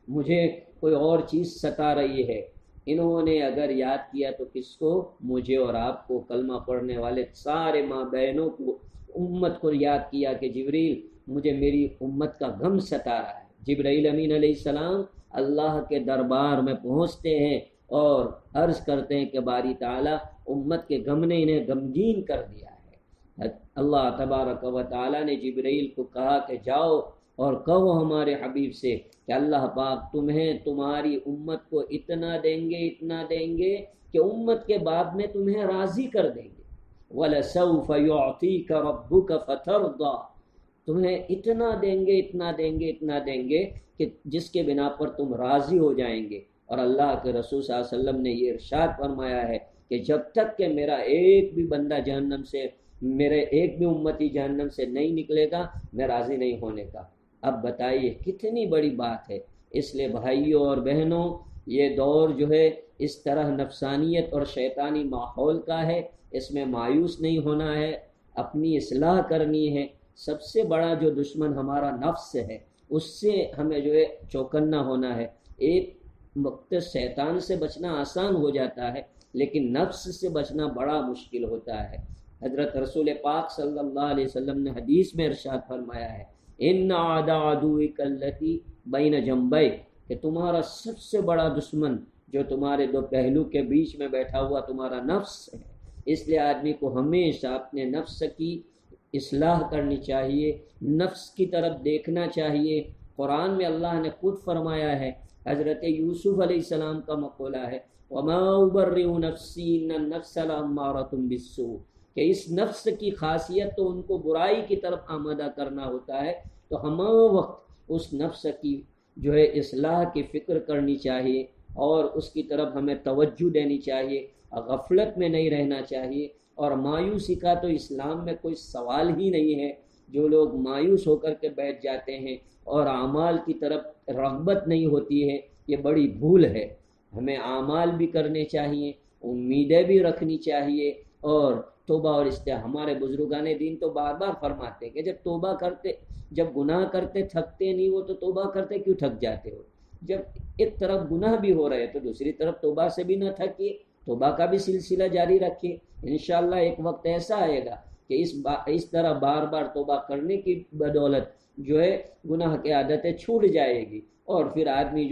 مجھے کوئی اور چیز ستا رہی ہے. انہوں نے اگر یاد کیا تو کس کو؟ مجھے اور آپ کو، کلمہ پڑھنے والے سارے ماں بہنوں کو، امت کو یاد کیا کہ جبریل مجھے میری امت کا غم ستا رہا ہے. جبرائیل امین علیہ السلام اللہ کے دربار میں پہنچتے ہیں اور عرض کرتے ہیں کہ باری تعالیٰ امت کے غم نے انہیں غمگین کر دیا ہے. اللہ تبارک و تعالیٰ نے جبرائیل کو کہا کہ جاؤ اور کہو ہمارے حبیب سے کہ اللہ پاک تمہیں تمہاری امت کو اتنا دیں گے کہ امت کے بعد میں تمہیں راضی کر دیں گے. وَلَسَوْفَ يُعْطِيكَ رَبُّكَ فَتَرْضَى، تمہیں اتنا دیں گے کہ جس کے بنا پر تم راضی ہو جائیں گے. اور اللہ کے رسول صلی اللہ علیہ وسلم نے یہ ارشاد فرمایا ہے کہ جب تک کہ میرا ایک بھی بندہ جہنم سے، میرے ایک بھی امتی جہنم سے نہیں نکلے گا، میں راضی نہیں ہونے کا. اب بتائیے کتنی بڑی بات ہے. اس لیے بھائیوں اور بہنوں، یہ دور اس طرح نفسانیت اور شیطانی ماحول کا ہے. اس میں مایوس نہیں ہونا ہے، اپنی اصلاح کرنی ہے. سب سے بڑا جو دشمن ہمارا نفس ہے، اس سے ہمیں چوکنا ہونا ہے. ایک وقت شیطان سے بچنا آسان ہو جاتا ہے، لیکن نفس سے بچنا بڑا مشکل ہوتا ہے. حضرت رسول پاک صلی اللہ علیہ وسلم نے حدیث میں ارشاد فرمایا ہے ان عدوک الذی بین جنبیک، کہ تمہارا سب سے بڑا دشمن جو تمہارے دو پہلو کے بیچ میں بیٹھا ہوا تمہارا نفس ہے. اس لیے آدمی کو ہمیشہ اپنے نفس کی اصلاح کرنی چاہیے، نفس کی طرف دیکھنا چاہیے. قرآن میں اللہ نے خود فرمایا ہے، حضرت یوسف علیہ السلام کا مقولہ ہے وَمَا أُبَرِّئُ نَفْسِي إِنَّ النَّفْسَ لَأَمَّارَةٌ بِالسُّوءِ، کہ اس نفس کی خاصیت تو ان کو برائی کی طرف آمادہ کرنا ہوتا ہے. تو ہم وقت اس نفس کی اصلاح کی فکر کرنی چاہیے اور اس کی طرف ہمیں توجہ دینی چاہیے. غفلت میں نہیں رہنا چاہیے. اور مایوسی کا تو اسلام میں کوئی سوال ہی نہیں ہے. جو لوگ مایوس ہو کر کے بیٹھ جاتے ہیں اور اعمال کی طرف رغبت نہیں ہوتی ہے، یہ بڑی بھول ہے. ہمیں اعمال بھی کرنے چاہیے، امیدیں بھی رکھنی چاہیے اور توبہ اور ہمارے بزرگان دین تو بار بار فرماتے ہیں کہ جب گناہ کرتے تھکتے نہیں ہو تو توبہ کرتے کیوں تھک جاتے ہو؟ جب ایک طرف گناہ بھی ہو رہے تو دوسری طرف توبہ سے بھی نہ تھکیے، توبہ کا بھی سلسلہ جاری رکھیے. انشاءاللہ ایک وقت ایسا آئے گا کہ اس طرح بار بار توبہ کرنے کی بدولت گناہ کی عادتیں چھوٹ جائے گی اور پھر آدمی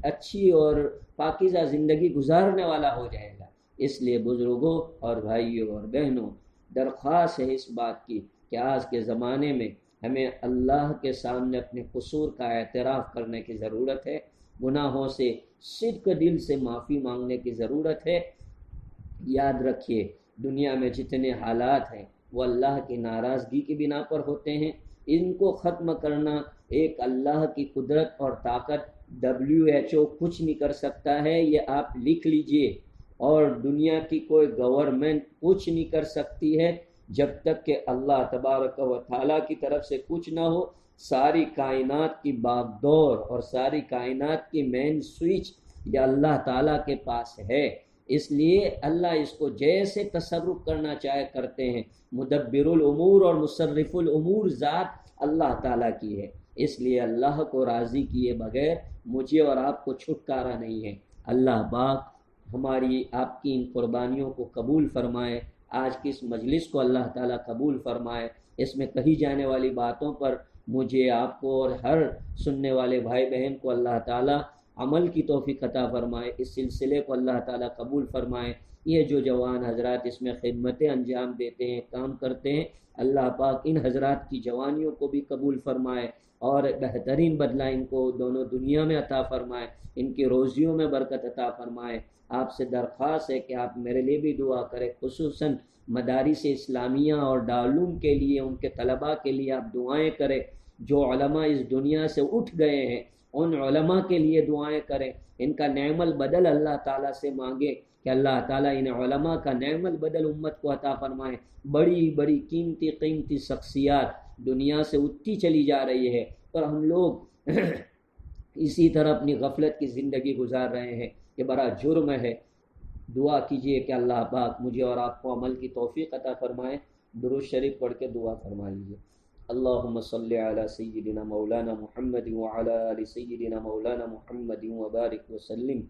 اچھی اور پاکیزہ زندگی گزارنے والا ہو جائے گا. اس لیے بزرگوں اور بھائیوں اور بہنوں، درخواست ہے اس بات کی کہ آج کے زمانے میں ہمیں اللہ کے سامنے اپنے قصور کا اعتراف کرنے کی ضرورت ہے. گناہوں سے صدق دل سے معافی مانگنے کی ضرورت ہے. یاد رکھیے دنیا میں جتنے حالات ہیں وہ اللہ کی ناراضگی کی بنا پر ہوتے ہیں. ان کو ختم کرنا ایک اللہ کی قدرت اور طاقت WHO کچھ نہیں کر سکتا ہے، یہ آپ لکھ لیجئے. اور دنیا کی کوئی گورنمنٹ کچھ نہیں کر سکتی ہے جب تک کہ اللہ تبارک و تعالیٰ کی طرف سے کچھ نہ ہو. ساری کائنات کی باغ دور اور ساری کائنات کی مین سوئچ یہ اللہ تعالیٰ کے پاس ہے. اس لیے اللہ اس کو جیسے تصرف کرنا چاہے کرتے ہیں. مدبر الامور اور مصرف الامور ذات اللہ تعالیٰ کی ہے. اس لیے اللہ کو راضی کیے بغیر مجھے اور آپ کو چھٹکارا نہیں ہے۔ اللہ پاک ہماری آپ کی ان قربانیوں کو قبول فرمائے، آج کی اس مجلس کو اللہ تعالیٰ قبول فرمائے، اس میں کہی جانے والی باتوں پر مجھے، آپ کو اور ہر سننے والے بھائی بہن کو اللہ تعالیٰ عمل کی توفیق عطا فرمائے، اس سلسلے کو اللہ تعالیٰ قبول فرمائے۔ یہ جو جوان حضرات اس میں خدمتیں انجام دیتے ہیں، کام کرتے ہیں، اللہ پاک ان حضرات کی جوانیوں کو بھی قبول فرمائے اور بہترین بدلہ ان کو دونوں دنیا میں عطا فرمائے، ان کی روزیوں میں برکت عطا فرمائے۔ آپ سے درخواست ہے کہ آپ میرے لیے بھی دعا کریں، خصوصاً مدارس اسلامیہ اور دارالعلوم کے لیے، ان کے طلباء کے لیے آپ دعائیں کریں۔ جو علماء اس دنیا سے اٹھ گئے ہیں ان علماء کے لیے دعائیں کریں، ان کا نعم البدل اللہ تعالیٰ سے مانگے کہ اللہ تعالیٰ ان علماء کا نعم البدل امت کو عطا فرمائے۔ بڑی بڑی قیمتی شخصیات دنیا سے اٹھتی چلی جا رہی ہے اور ہم لوگ اسی طرح اپنی غفلت کی زندگی گزار رہے ہیں، یہ بڑا جرم ہے۔ دعا کیجئے کہ اللہ پاک مجھے اور آپ کو عمل کی توفیق عطا فرمائے۔ درود شریف پڑھ کے دعا فرما لیجیے۔ اللہم صلی علی سیدنا مولانا محمد وعلی آل سیدنا مولانا محمد وبارک وسلم۔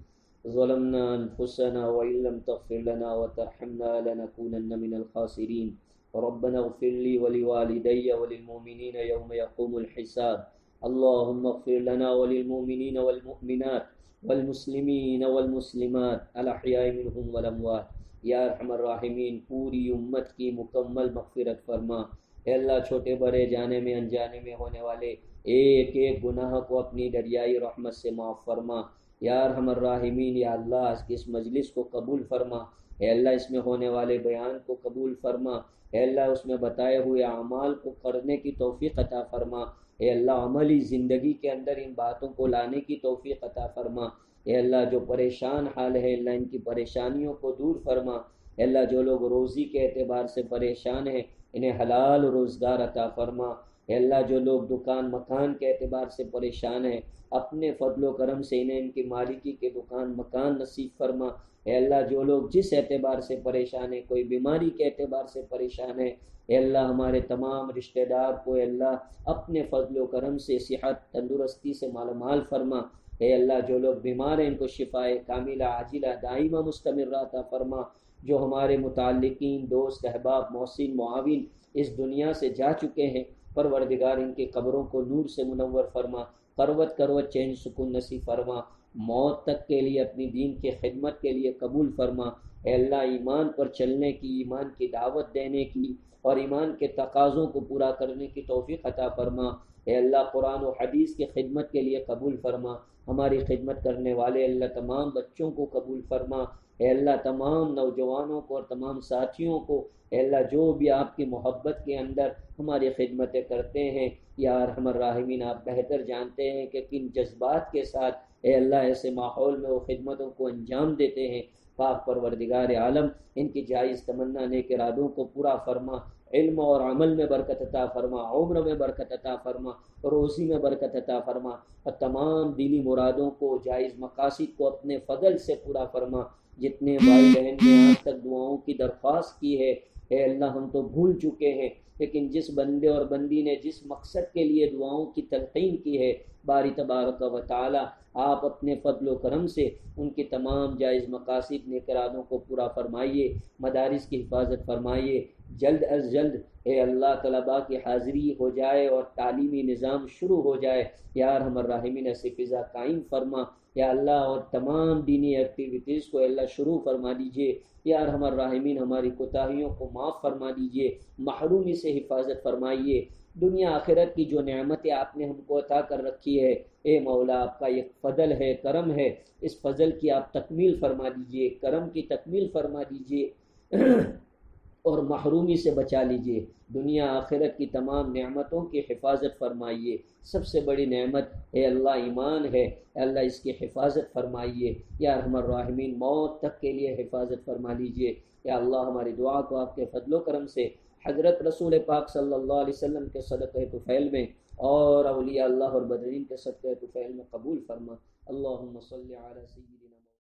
ظلمنا انفسنا وإن لم تغفر لنا وترحمنا لنكونن من الخاسرین۔ ربنا اغفر لي ولوالدي وللمؤمنين يوم يقوم الحساب۔ اللهم اغفر لنا وللمؤمنين والمؤمنات والمسلمین والمسلمات الاحیاء منهم والاموات۔ یا ارحم الراحمین پوری امت کی مکمل مغفرت فرما۔ اے اللہ چھوٹے بڑے جانے میں انجانے میں ہونے والے ایک ایک گناہ کو اپنی دریائی رحمت سے معاف فرما۔ یا ارحم الراحمین یا اللہ آج کی اس مجلس کو قبول فرما۔ اے اللہ اس میں ہونے والے بیان کو قبول فرما۔ اے اللہ اس میں بتائے ہوئے اعمال کو کرنے کی توفیق عطا فرما۔ اے اللہ عملی زندگی کے اندر ان باتوں کو لانے کی توفیق عطا فرما۔ اے اللہ جو پریشان حال ہے اللہ ان کی پریشانیوں کو دور فرما۔ اے اللہ جو لوگ روزی کے اعتبار سے پریشان ہیں انہیں حلال روزگار عطا فرما۔ اے اللہ جو لوگ دکان مکان کے اعتبار سے پریشان ہیں اپنے فضل و کرم سے انہیں ان کی مالکی کے دکان مکان نصیب فرما۔ اے اللہ جو لوگ جس اعتبار سے پریشان ہیں، کوئی بیماری کے اعتبار سے پریشان ہے، اے اللہ ہمارے تمام رشتہ دار کو اے اللہ اپنے فضل و کرم سے صحت تندرستی سے مالا مال فرما۔ اے اللہ جو لوگ بیمار ہیں ان کو شفاء کاملہ عاجلہ دائمہ مستمرہ عطا فرما۔ جو ہمارے متعلقین دوست احباب محسن معاون اس دنیا سے جا چکے ہیں پروردگار ان کی قبروں کو نور سے منور فرما، کروٹ کروٹ چین سکون نصیب فرما، موت تک کے لیے اپنی دین کی خدمت کے لیے قبول فرما۔ اے اللہ ایمان پر چلنے کی، ایمان کی دعوت دینے کی اور ایمان کے تقاضوں کو پورا کرنے کی توفیق عطا فرما۔ اے اللہ قرآن و حدیث کی خدمت کے لیے قبول فرما۔ ہماری خدمت کرنے والے اللہ تمام بچوں کو قبول فرما۔ اے اللہ تمام نوجوانوں کو اور تمام ساتھیوں کو، اے اللہ جو بھی آپ کی محبت کے اندر ہماری خدمتیں کرتے ہیں، یا ارحم الراحمین آپ بہتر جانتے ہیں کہ کن جذبات کے ساتھ اے اللہ ایسے ماحول میں وہ خدمتوں کو انجام دیتے ہیں۔ پاک پروردگار عالم ان کی جائز تمنا نیک ارادوں کو پورا فرما، علم اور عمل میں برکت عطا فرما، عمر میں برکت عطا فرما، روزی میں برکت عطا فرما، اور تمام دلی مرادوں کو جائز مقاصد کو اپنے فضل سے پورا فرما۔ جتنے بھائی بہن نے آج تک دعاؤں کی درخواست کی ہے اے اللہ ہم تو بھول چکے ہیں، لیکن جس بندے اور بندی نے جس مقصد کے لیے دعاؤں کی تلقین کی ہے باری تبارک و تعالی آپ اپنے فضل و کرم سے ان کی تمام جائز مقاصد نیک ارادوں کو پورا فرمائیے، مدارس کی حفاظت فرمائیے۔ جلد از جلد اے اللہ طلباء کی حاضری ہو جائے اور تعلیمی نظام شروع ہو جائے، یا ارحم الراحمین ایسی فضا قائم فرما۔ یا اللہ اور تمام دینی ایکٹیویٹیز کو اللہ شروع فرما دیجئے، یا ارحم الراحمین ہماری کوتاہیوں کو معاف فرما دیجئے، محرومی سے حفاظت فرمائیے۔ دنیا آخرت کی جو نعمتیں آپ نے ہم کو عطا کر رکھی ہے اے مولا آپ کا یہ فضل ہے، کرم ہے، اس فضل کی آپ تکمیل فرما دیجئے، کرم کی تکمیل فرما دیجئے اور محرومی سے بچا لیجئے۔ دنیا آخرت کی تمام نعمتوں کی حفاظت فرمائیے۔ سب سے بڑی نعمت اے اللہ ایمان ہے، اے اللہ اس کی حفاظت فرمائیے، یا ارحم الراحمین موت تک کے لیے حفاظت فرما لیجئے۔ یا اللہ ہماری دعا کو آپ کے فضل و کرم سے حضرت رسول پاک صلی اللہ علیہ وسلم کے صدقہ طفیل میں اور اولیاء اللہ اور بدرین کے صدقہ طفیل میں قبول فرما۔ اللہم صلی علی سیدنا